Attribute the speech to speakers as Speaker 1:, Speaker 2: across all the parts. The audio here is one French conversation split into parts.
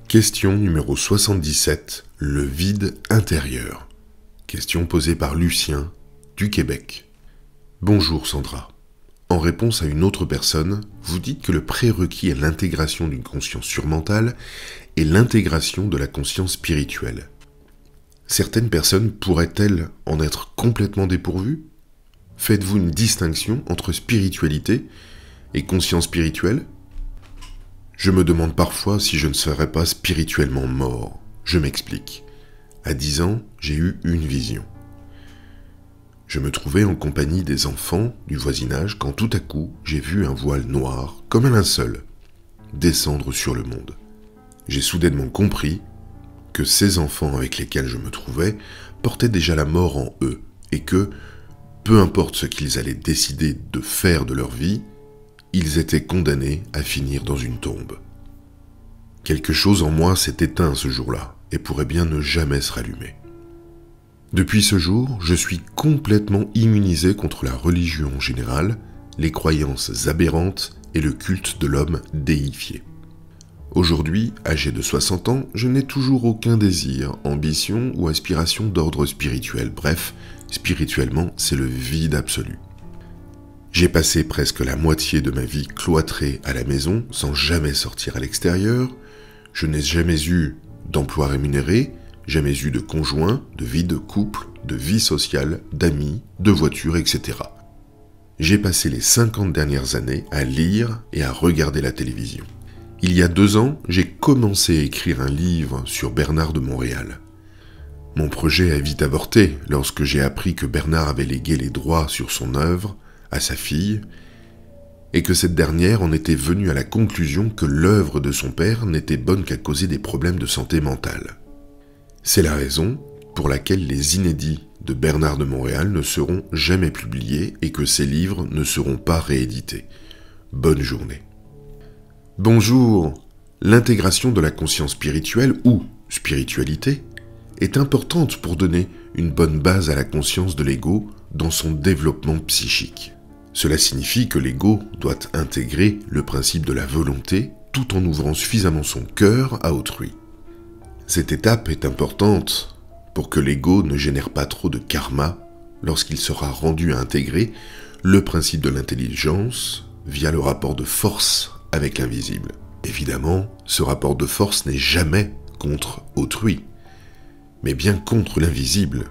Speaker 1: Question numéro 77, le vide intérieur. Question posée par Lucien, du Québec. Bonjour Sandra. En réponse à une autre personne, vous dites que le prérequis à l'intégration d'une conscience surmentale est l'intégration de la conscience spirituelle. Certaines personnes pourraient-elles en être complètement dépourvues ? Faites-vous une distinction entre spiritualité et conscience spirituelle ? Je me demande parfois si je ne serais pas spirituellement mort. Je m'explique. À 10 ans, j'ai eu une vision. Je me trouvais en compagnie des enfants du voisinage quand tout à coup, j'ai vu un voile noir, comme un linceul, descendre sur le monde. J'ai soudainement compris que ces enfants avec lesquels je me trouvais portaient déjà la mort en eux et que, peu importe ce qu'ils allaient décider de faire de leur vie, ils étaient condamnés à finir dans une tombe. Quelque chose en moi s'est éteint ce jour-là et pourrait bien ne jamais se rallumer. Depuis ce jour, je suis complètement immunisé contre la religion en général, les croyances aberrantes et le culte de l'homme déifié. Aujourd'hui, âgé de 60 ans, je n'ai toujours aucun désir, ambition ou aspiration d'ordre spirituel. Bref, spirituellement, c'est le vide absolu. J'ai passé presque la moitié de ma vie cloîtré à la maison, sans jamais sortir à l'extérieur. Je n'ai jamais eu d'emploi rémunéré, jamais eu de conjoint, de vie de couple, de vie sociale, d'amis, de voiture, etc. J'ai passé les 50 dernières années à lire et à regarder la télévision. Il y a 2 ans, j'ai commencé à écrire un livre sur Bernard de Montréal. Mon projet a vite avorté lorsque j'ai appris que Bernard avait légué les droits sur son œuvre à sa fille, et que cette dernière en était venue à la conclusion que l'œuvre de son père n'était bonne qu'à causer des problèmes de santé mentale. C'est la raison pour laquelle les inédits de Bernard de Montréal ne seront jamais publiés et que ces livres ne seront pas réédités. Bonne journée. Bonjour. L'intégration de la conscience spirituelle ou spiritualité est importante pour donner une bonne base à la conscience de l'ego dans son développement psychique. Cela signifie que l'ego doit intégrer le principe de la volonté tout en ouvrant suffisamment son cœur à autrui. Cette étape est importante pour que l'ego ne génère pas trop de karma lorsqu'il sera rendu à intégrer le principe de l'intelligence via le rapport de force avec l'invisible. Évidemment, ce rapport de force n'est jamais contre autrui, mais bien contre l'invisible.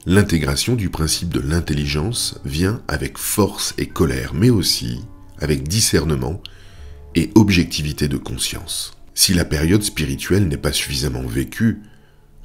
Speaker 1: L'intégration du principe de l'intelligence vient avec force et colère, mais aussi avec discernement et objectivité de conscience. Si la période spirituelle n'est pas suffisamment vécue,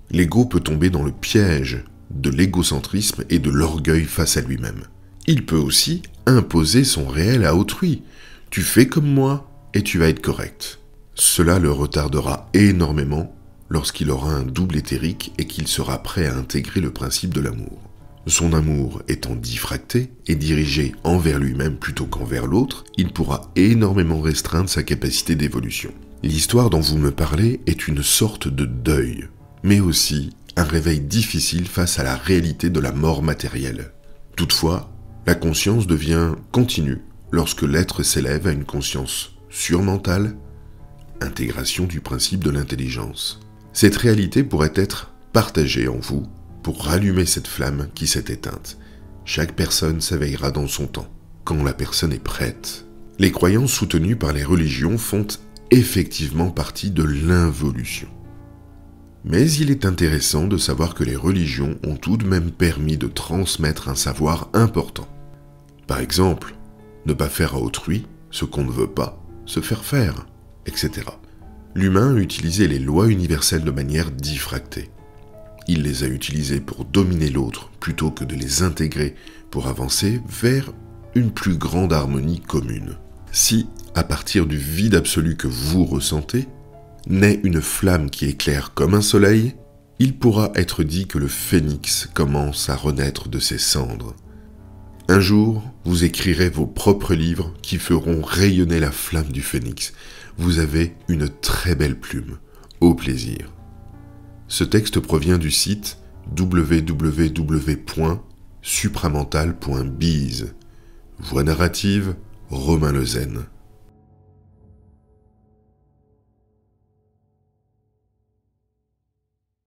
Speaker 1: l'ego peut tomber dans le piège de l'égocentrisme et de l'orgueil face à lui-même. Il peut aussi imposer son réel à autrui. Tu fais comme moi et tu vas être correct. Cela le retardera énormément lorsqu'il aura un double éthérique et qu'il sera prêt à intégrer le principe de l'amour. Son amour étant diffracté et dirigé envers lui-même plutôt qu'envers l'autre, il pourra énormément restreindre sa capacité d'évolution. L'histoire dont vous me parlez est une sorte de deuil, mais aussi un réveil difficile face à la réalité de la mort matérielle. Toutefois, la conscience devient continue lorsque l'être s'élève à une conscience surmentale, intégration du principe de l'intelligence. Cette réalité pourrait être partagée en vous pour rallumer cette flamme qui s'est éteinte. Chaque personne s'éveillera dans son temps, quand la personne est prête. Les croyances soutenues par les religions font effectivement partie de l'involution. Mais il est intéressant de savoir que les religions ont tout de même permis de transmettre un savoir important. Par exemple, ne pas faire à autrui ce qu'on ne veut pas se faire faire, etc. L'humain a utilisé les lois universelles de manière diffractée. Il les a utilisées pour dominer l'autre plutôt que de les intégrer pour avancer vers une plus grande harmonie commune. Si, à partir du vide absolu que vous ressentez, naît une flamme qui éclaire comme un soleil, il pourra être dit que le phénix commence à renaître de ses cendres. Un jour, vous écrirez vos propres livres qui feront rayonner la flamme du phénix. Vous avez une très belle plume. Au plaisir. Ce texte provient du site www.supramental.biz. Voix narrative, Romain Lezen.